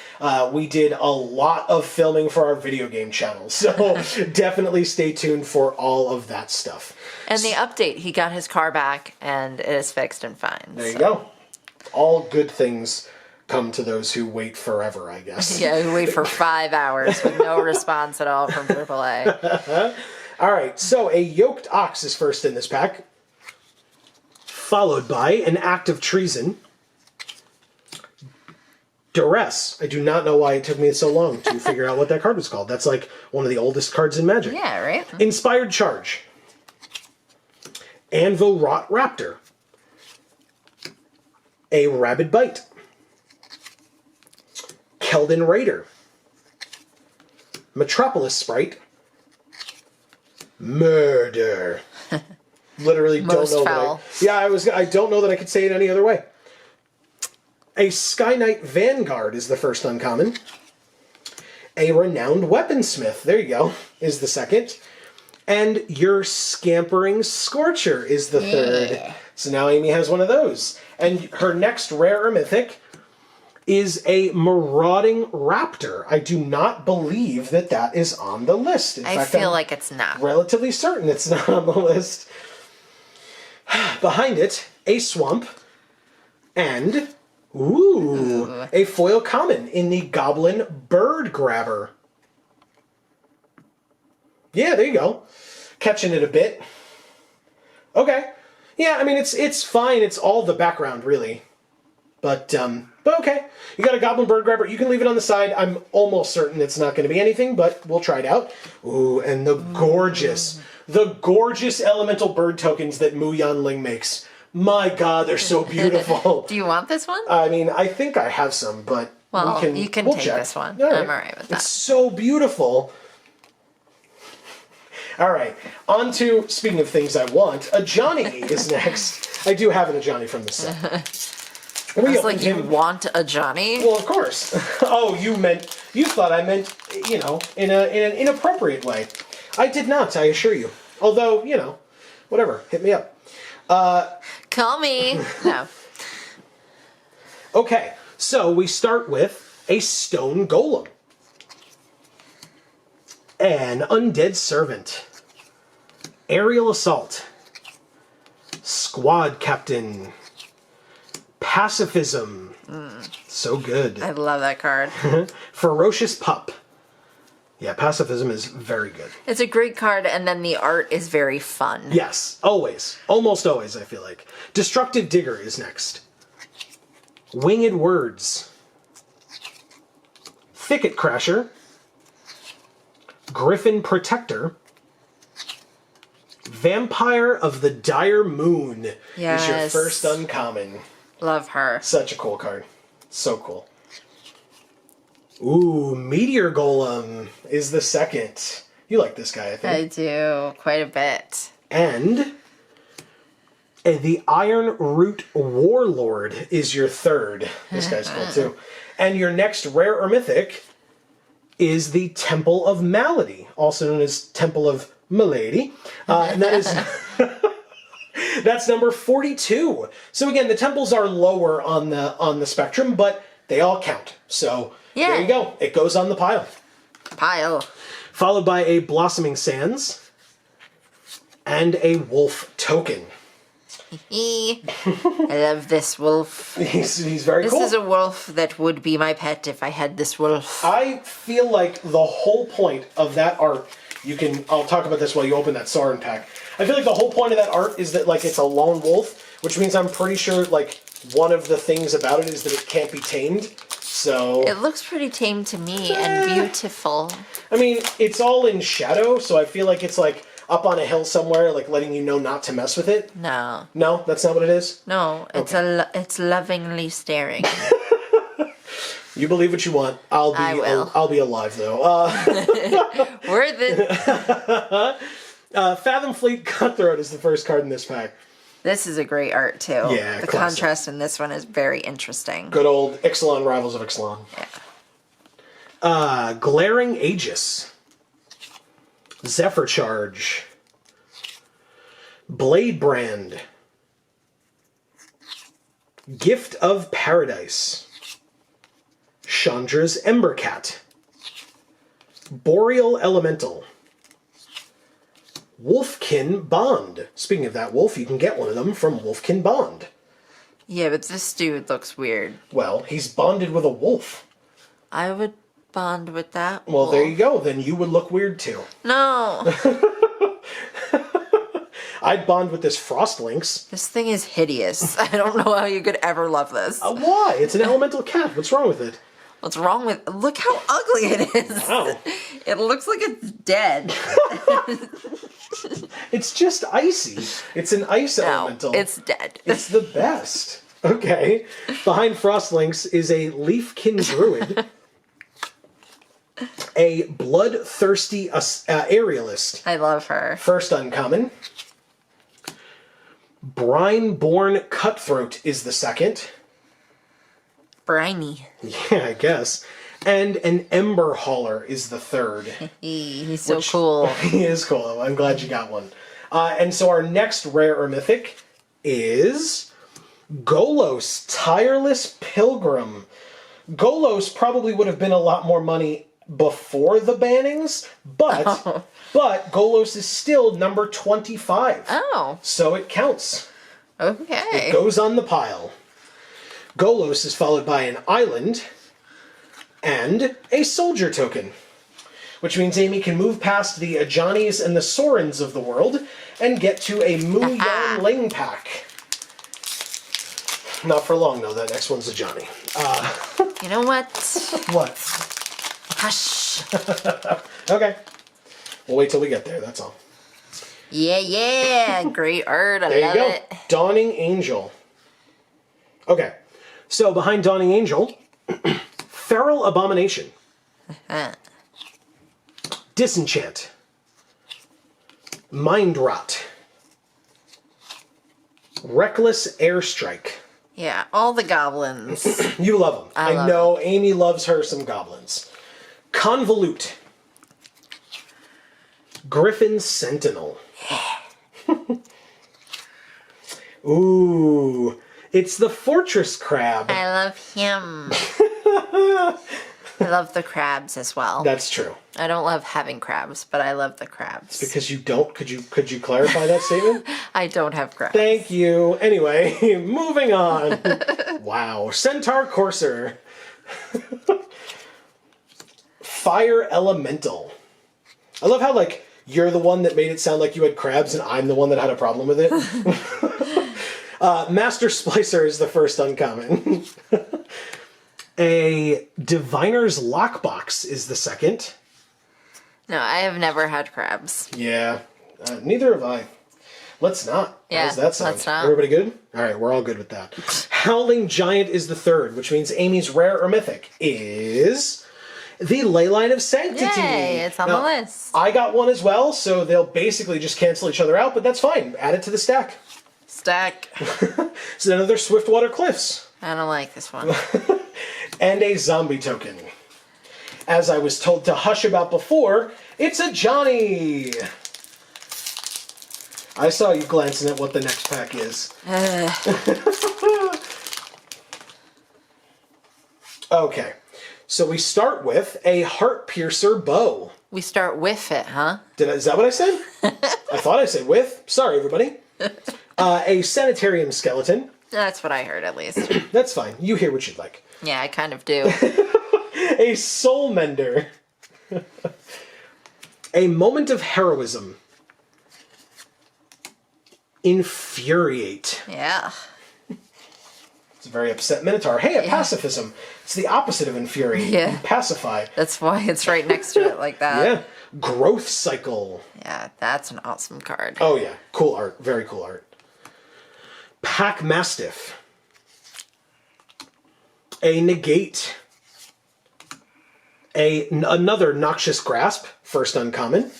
We did a lot of filming for our video game channel, so definitely stay tuned for all of that stuff. And the update, he got his car back, and it is fixed and fine. There you go. All good things come to those who wait forever, I guess. Yeah, we wait for 5 hours with no response at all from AAA. All right, so a Yoked Ox is first in this pack, followed by an Act of Treason. Duress. I do not know why it took me so long to figure out what that card was called. That's like one of the oldest cards in Magic. Yeah, right? Inspired Charge. Anvil Rot Raptor. A Rabid Bite. Keldon Raider. Metropolis Sprite. Murder. Literally Most don't know foul. I don't know that I could say it any other way. A Sky Knight Vanguard is the first uncommon. A Renowned Weaponsmith, there you go, is the second. And your Scampering Scorcher is the third. So now Amy has one of those. And her next rare or mythic is a Marauding Raptor. I do not believe that is on the list. In I fact, feel I'm like it's not. relatively certain it's not on the list. Behind it, a Swamp and, a foil common in the Goblin Bird Grabber. Yeah, there you go. Catching it a bit. Okay. Yeah, I mean, it's fine. It's all the background, really. But okay. You got a Goblin Bird Grabber. You can leave it on the side. I'm almost certain it's not going to be anything, but we'll try it out. Ooh, and the gorgeous elemental bird tokens that Mu Yanling makes. My God, they're so beautiful. Do you want this one? I mean, I think I have some, but you can we'll take check. this one. All right. I'm all right with that. It's so beautiful. All right, on to, speaking of things I want, a Johnny is next. I do have an Ajani from this set. I was like, you want a Johnny? Well, of course. Oh, you thought I meant, in an inappropriate way. I did not, I assure you. Although, whatever, hit me up. Call me. No. Okay, so we start with a Stone Golem. An Undead Servant. Aerial Assault. Squad Captain. Pacifism. So good. I love that card. Ferocious Pup. Yeah, Pacifism is very good. It's a great card, and then the art is very fun. Yes, always. Almost always, I feel like. Destructive Digger is next. Winged Words. Thicket Crasher, Griffin Protector, Vampire of the Dire Moon is your Yes. first uncommon. Love her. Such a cool card. So cool. Ooh, Meteor Golem is the second. You like this guy, I think. I do, quite a bit. And the Iron Root Warlord is your third. This guy's cool too. And your next rare or mythic is the Temple of Malady, also known as Temple of Milady. And that is... That's number 42. So again, the temples are lower on the spectrum, but they all count. So there you go. It goes on the pile. Pile. Followed by a Blossoming Sands and a Wolf Token. I love this wolf. He's very cool. This is a wolf that would be my pet if I had this wolf. I feel like the whole point of that art, I'll talk about this while you open that Sauron pack. I feel like the whole point of that art is that, like, it's a lone wolf, which means I'm pretty sure, like, one of the things about it is that it can't be tamed. So It looks pretty tame to me and beautiful. I mean, it's all in shadow, so I feel like it's, like, up on a hill somewhere, like, letting you know not to mess with it. No. No? That's not what it is? No, it's it's lovingly staring. You believe what you want. I will. I'll be alive, though. Worth it. Fathom Fleet Cutthroat is the first card in this pack. This is a great art, too. Yeah, the classic. contrast in this one is very interesting. Good old Ixalan Rivals of Ixalan. Yeah. Glaring Aegis. Zephyr Charge. Blade Brand. Gift of Paradise. Chandra's Embercat. Boreal Elemental. Wolfkin Bond. Speaking of that wolf, you can get one of them from Wolfkin Bond. Yeah, but this dude looks weird. Well, he's bonded with a wolf. I would bond with that Well, wolf. there you go. Then you would look weird too. No. I'd bond with this Frost Lynx. This thing is hideous. I don't know how you could ever love this. Why? It's an elemental cat. What's wrong with it? What's wrong with... Look how ugly it is. Wow. It looks like it's dead. It's just icy. It's an ice No, elemental. it's dead. It's the best. Okay. Behind Frost Lynx is a Leafkin Druid. A Bloodthirsty Aerialist. I love her. First uncommon. Brineborn Cutthroat is the second. Briny. Yeah, I guess. And an Ember Hauler is the third. He's so cool. He is cool. I'm glad you got one. And so our next rare or mythic is Golos, Tireless Pilgrim. Golos probably would have been a lot more money before the bannings, but Golos is still number 25. Oh, So it counts. okay. It goes on the pile. Golos is followed by an island and a soldier token, which means Amy can move past the Ajanis and the Sorens of the world and get to a Mu Yan Ling pack. Not for long, though. That next one's Ajani. You know what? What? Hush. Okay. We'll wait till we get there, that's all. Yeah. Great art. I There you love go. it. Dawning Angel. Okay. So behind Dawning Angel, Feral Abomination. Disenchant. Mind Rot. Reckless Airstrike. Yeah, all the goblins. You love them. I love know Amy loves her some goblins. Convolute. Griffin Sentinel. Ooh. It's the Fortress Crab. I love him. I love the crabs as well. That's true. I don't love having crabs, but I love the crabs. Because you don't? Could you clarify that statement? I don't have crabs. Thank you. Anyway, moving on. Wow. Centaur Courser. Fire Elemental. I love how, like, you're the one that made it sound like you had crabs and I'm the one that had a problem with it. Master Splicer is the first uncommon. A Diviner's Lockbox is the second. No, I have never had crabs. Yeah, neither have I. Let's not. Yeah, how does that sound? let's not. Everybody good? All right, we're all good with that. Howling Giant is the third, which means Amy's rare or mythic is the Leyline of Sanctity. Yay, it's on Now, the list. I got one as well, so they'll basically just cancel each other out, but that's fine. Add it to the stack. Stack. It's another Swiftwater Cliffs. I don't like this one. And a zombie token. As I was told to hush about before, it's a Johnny! I saw you glancing at what the next pack is. Okay, so we start with a Heart Piercer Bow. We start with it, huh? Is that what I said? I thought I said with. Sorry, everybody. A Sanitarium Skeleton. That's what I heard, at least. That's fine. You hear what you'd like. Yeah, I kind of do. A Soul Mender. A Moment of Heroism. Infuriate. Yeah. It's a very upset Minotaur. Hey, a Pacifism. It's the opposite of Infuriate. Yeah. Pacify. That's why it's right next to it like that. Yeah. Growth Cycle. Yeah, that's an awesome card. Oh, yeah. Cool art. Very cool art. Pack Mastiff. A Negate. Another Noxious Grasp. First uncommon.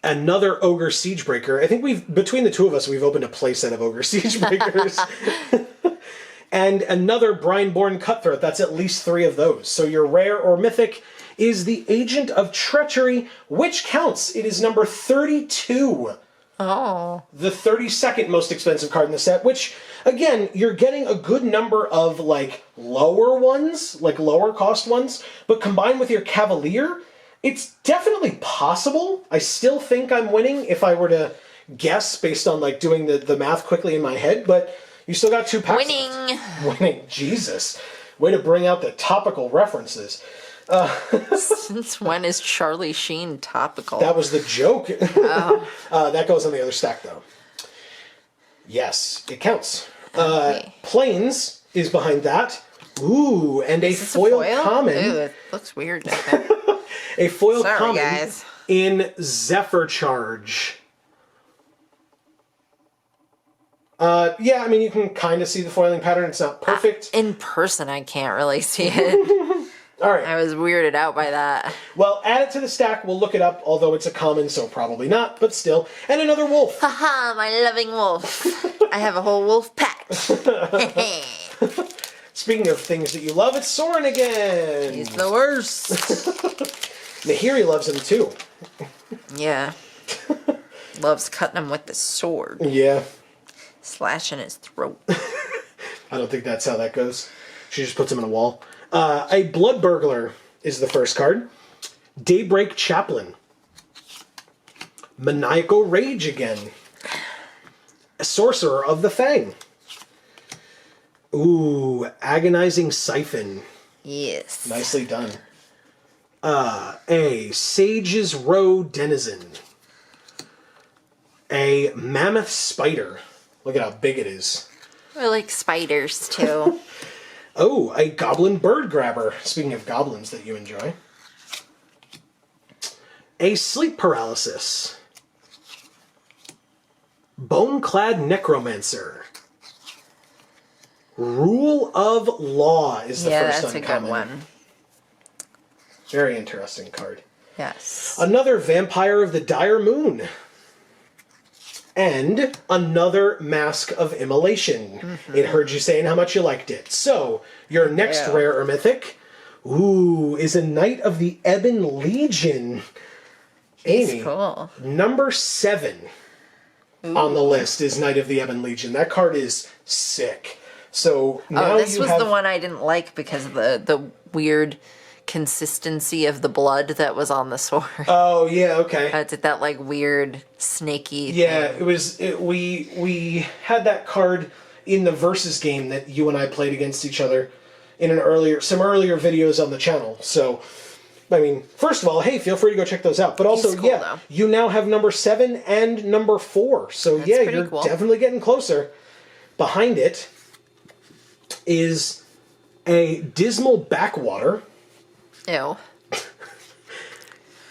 Another Ogre Siegebreaker. I think between the two of us, we've opened a playset of Ogre Siegebreakers. And another Brineborn Cutthroat. That's at least 3 of those. So your rare or mythic is the Agent of Treachery, which counts. It is number 32. Oh. The 32nd most expensive card in the set, which, again, you're getting a good number of, like, lower ones, like lower cost ones, but combined with your Cavalier, it's definitely possible. I still think I'm winning if I were to guess based on, like, doing the math quickly in my head, but you still got 2 packs. Winning. Jesus. Way to bring out the topical references. Since when is Charlie Sheen topical? That was the joke. Oh. That goes on the other stack, though. Yes, it counts. Okay. Plains is behind that. Ooh, and a foil common. Ooh, it looks weird. A foil Sorry, common guys. in Zephyr Charge. Yeah, I mean, you can kind of see the foiling pattern. It's not perfect. In person, I can't really see it. All right. I was weirded out by that. Well, add it to the stack. We'll look it up, although it's a common, so probably not, but still. And another wolf. Haha, my loving wolf. I have a whole wolf pack. Speaking of things that you love, it's Soren again. He's the worst. Nahiri loves him too. Yeah. Loves cutting him with the sword. Yeah. Slashing his throat. I don't think that's how that goes. She just puts him in a wall. A Blood Burglar is the first card. Daybreak Chaplain. Maniacal Rage again. A Sorcerer of the Fang. Ooh, Agonizing Siphon. Yes. Nicely done. A Sage's Row Denizen. A Mammoth Spider. Look at how big it is. I like spiders, too. Oh, a Goblin Bird Grabber. Speaking of goblins that you enjoy. A Sleep Paralysis. Bone-clad Necromancer. Rule of Law is the first that's uncommon. a good one. Very interesting card. Yes. Another Vampire of the Dire Moon. And another Mask of Immolation. Mm-hmm. It heard you saying how much you liked it. So, your next rare or mythic, is a Knight of the Ebon Legion. Amy, cool. number 7 on the list is Knight of the Ebon Legion. That card is sick. So now this was the one I didn't like because of the weird consistency of the blood that was on the sword. Oh yeah, okay. It's that like weird snaky. Yeah, thing. We had that card in the Versus game that you and I played against each other in some earlier videos on the channel. So, I mean, first of all, hey, feel free to go check those out. But also, He's cool, though. you now have number 7 and number 4. So That's yeah, pretty you're cool. definitely getting closer. Behind it is a dismal backwater, Ew.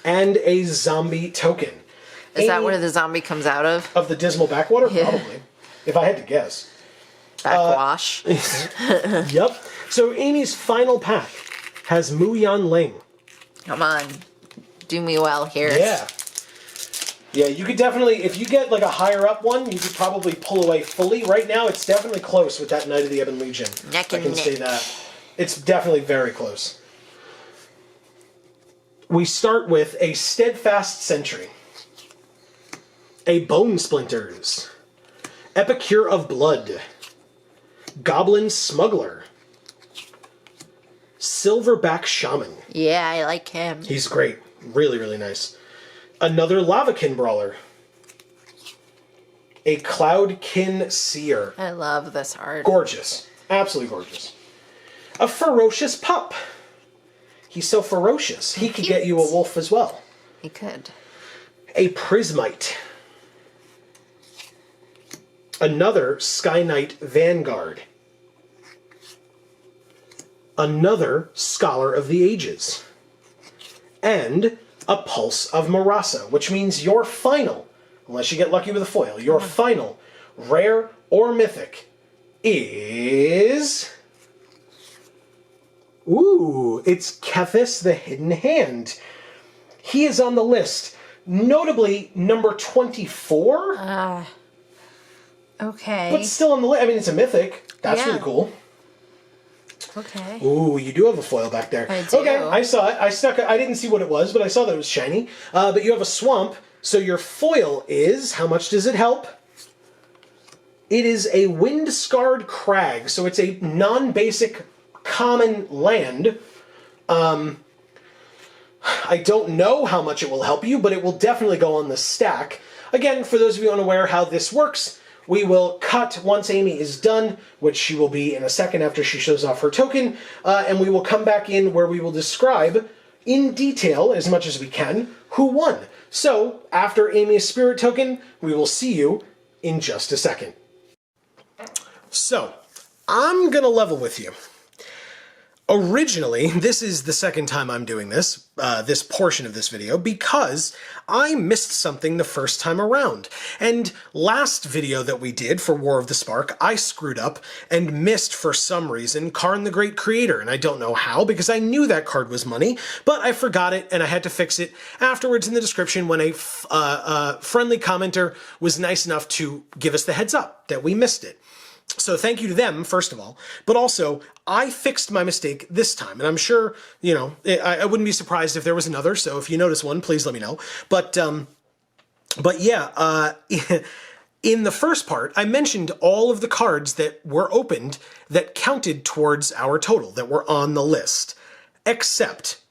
and a zombie token. Is that where the zombie comes out of? Of the dismal backwater? Yeah. Probably. If I had to guess. Backwash. Yep. So Amy's final pack has Mu Yan Ling. Come on. Do me well here. Yeah. Yeah, you could definitely, if you get like a higher up one, you could probably pull away fully. Right now, it's definitely close with that Knight of the Ebon Legion. Neck I and can neck. say that. It's definitely very close. We start with a Steadfast Sentry, a Bone Splinters, Epicure of Blood, Goblin Smuggler, Silverback Shaman. Yeah, I like him. He's great. Really, really nice. Another Lavakin Brawler. A Cloudkin Seer. I love this art. Gorgeous. Absolutely gorgeous. A Ferocious Pup. He's so ferocious. He could get you a wolf as well. He could. A Prismite. Another Sky Knight Vanguard. Another Scholar of the Ages. And a Pulse of Marasa, which means your final, unless you get lucky with a foil, your final rare or mythic is... Ooh, it's Kethis the Hidden Hand. He is on the list, notably number 24, Okay. but still on the list. I mean, it's a mythic. That's Yeah. really cool. Okay. Ooh, you do have a foil back there. I do. Okay, I saw it. I didn't see what it was, but I saw that it was shiny. But you have a swamp, so your foil is, how much does it help? It is a Wind-Scarred Crag, so it's a non-basic common land. I don't know how much it will help you, but it will definitely go on the stack. Again, for those of you unaware how this works, we will cut once Amy is done, which she will be in a second after she shows off her token, and we will come back in where we will describe in detail, as much as we can, who won. So, after Amy's spirit token, we will see you in just a second. So, I'm gonna level with you. Originally, this is the second time I'm doing this, this portion of this video, because I missed something the first time around. And last video that we did for War of the Spark, I screwed up and missed, for some reason, Karn the Great Creator. And I don't know how, because I knew that card was money, but I forgot it and I had to fix it afterwards in the description when a friendly commenter was nice enough to give us the heads up that we missed it. So thank you to them, first of all, but also I fixed my mistake this time, and I'm sure, you know, I wouldn't be surprised if there was another, so if you notice one, please let me know. But yeah, in the first part, I mentioned all of the cards that were opened that counted towards our total, that were on the list, except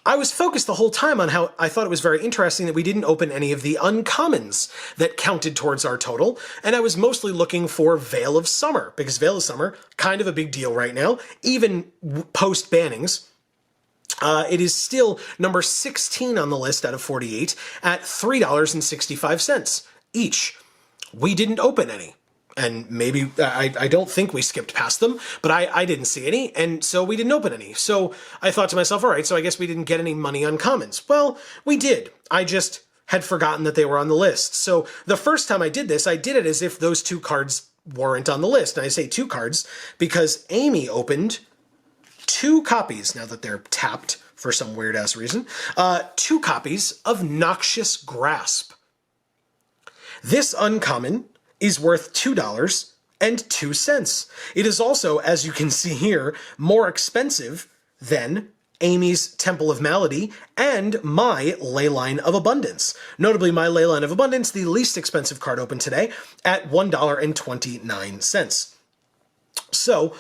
I was focused the whole time on how I thought it was very interesting that we didn't open any of the uncommons that counted towards our total, and I was mostly looking for Veil of Summer, because Veil of Summer, kind of a big deal right now, even post-bannings. It is still number 16 on the list out of 48 at $3.65 each. We didn't open any. And maybe, I don't think we skipped past them, but I didn't see any, and so we didn't open any. So I thought to myself, all right, so I guess we didn't get any money on commons. Well, we did. I just had forgotten that they were on the list. So the first time I did this, I did it as if those two cards weren't on the list. And I say two cards because Amy opened 2 copies, now that they're tapped for some weird-ass reason, 2 copies of Noxious Grasp. This uncommon is worth $2.02. It is also, as you can see here, more expensive than Amy's Temple of Malady and my Leyline of Abundance. Notably, my Leyline of Abundance, the least expensive card open today, at $1.29. So,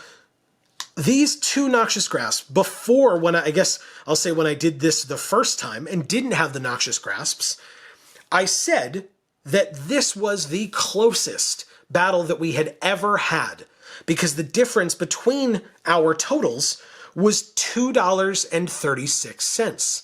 these 2 Noxious Grasps, before when I guess I'll say when I did this the first time and didn't have the Noxious Grasps, I said that this was the closest battle that we had ever had, because the difference between our totals was $2.36.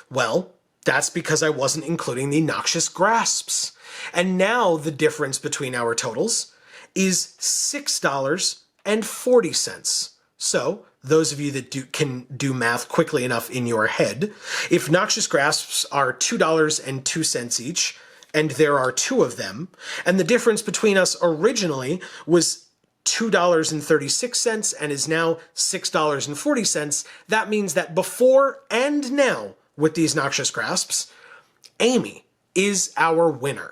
Well, that's because I wasn't including the Noxious Grasps. And now the difference between our totals is $6.40. So, those of you that can do math quickly enough in your head, if Noxious Grasps are $2.02 each, and there are 2 of them, and the difference between us originally was $2.36 and is now $6.40, that means that before and now with these Noxious Grasps, Amy is our winner.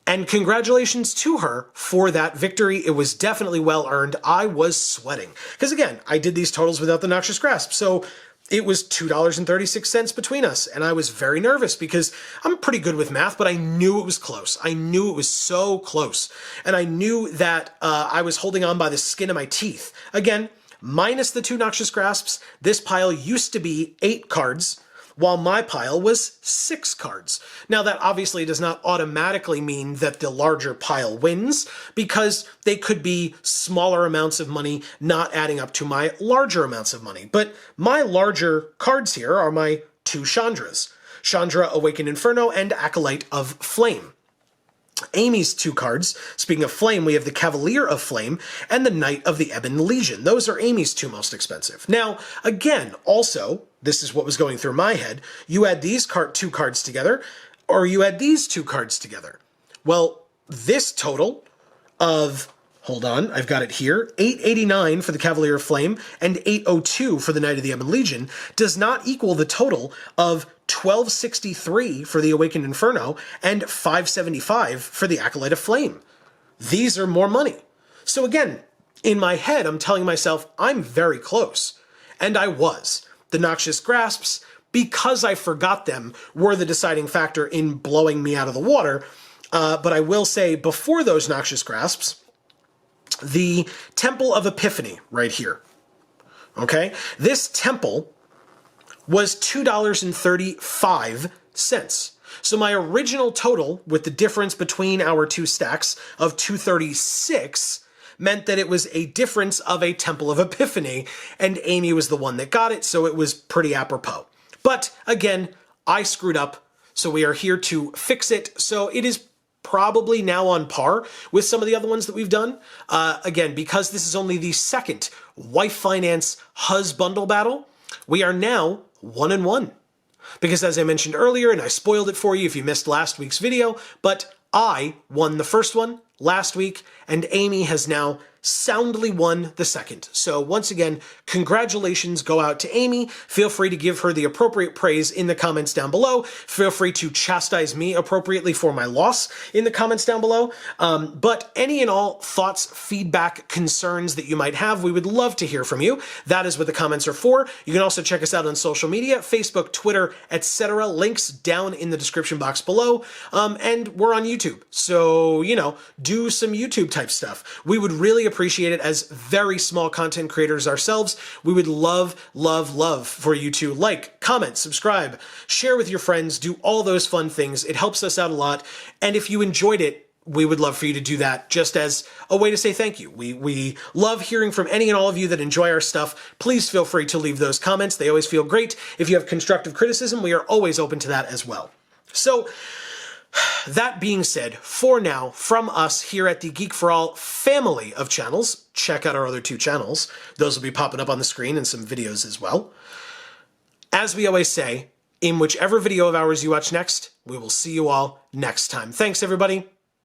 And congratulations to her for that victory. It was definitely well earned. I was sweating. Because again, I did these totals without the Noxious Grasp. So it was $2.36 between us. And I was very nervous because I'm pretty good with math, but I knew it was close. I knew it was so close. And I knew that I was holding on by the skin of my teeth. Again, minus the 2 Noxious Grasps, this pile used to be 8 cards, while my pile was 6 cards. Now that obviously does not automatically mean that the larger pile wins, because they could be smaller amounts of money not adding up to my larger amounts of money. But my larger cards here are my 2 Chandras, Chandra Awakened Inferno and Acolyte of Flame. Amy's 2 cards, speaking of flame, we have the Cavalier of Flame and the Knight of the Ebon Legion. Those are Amy's 2 most expensive. Now, again, also, this is what was going through my head, you add these 2 cards together, or you add these 2 cards together. Well, this total of, hold on, I've got it here, $889 for the Cavalier of Flame and $802 for the Knight of the Ebon Legion does not equal the total of $1263 for the Awakened Inferno and $575 for the Acolyte of Flame. These are more money. So again, in my head, I'm telling myself I'm very close. And I was. The Noxious Grasps, because I forgot them, were the deciding factor in blowing me out of the water. But I will say, before those Noxious Grasps, the Temple of Epiphany right here. Okay? This temple was $2.35. So my original total, with the difference between our 2 stacks of $2.36, meant that it was a difference of a Temple of Epiphany, and Amy was the one that got it, so it was pretty apropos. But again, I screwed up, so we are here to fix it. So it is probably now on par with some of the other ones that we've done. Again, because this is only the second WiFinance HusBundle battle, we are now 1-1. Because as I mentioned earlier, and I spoiled it for you if you missed last week's video, but I won the first one last week, and Amy has now soundly won the second. So once again, congratulations go out to Amy. Feel free to give her the appropriate praise in the comments down below. Feel free to chastise me appropriately for my loss in the comments down below. But any and all thoughts, feedback, concerns that you might have, we would love to hear from you. That is what the comments are for. You can also check us out on social media, Facebook, Twitter, etc. Links down in the description box below. And we're on YouTube. So, you know, do some YouTube type stuff. We would really appreciate it as very small content creators ourselves. We would love for you to like, comment, subscribe, share with your friends, do all those fun things. It helps us out a lot. And if you enjoyed it, we would love for you to do that just as a way to say thank you. We love hearing from any and all of you that enjoy our stuff. Please feel free to leave those comments. They always feel great. If you have constructive criticism, we are always open to that as well. So, that being said, for now, from us here at the Geek for All family of channels, check out our other 2 channels. Those will be popping up on the screen and some videos as well. As we always say, in whichever video of ours you watch next, we will see you all next time. Thanks, everybody.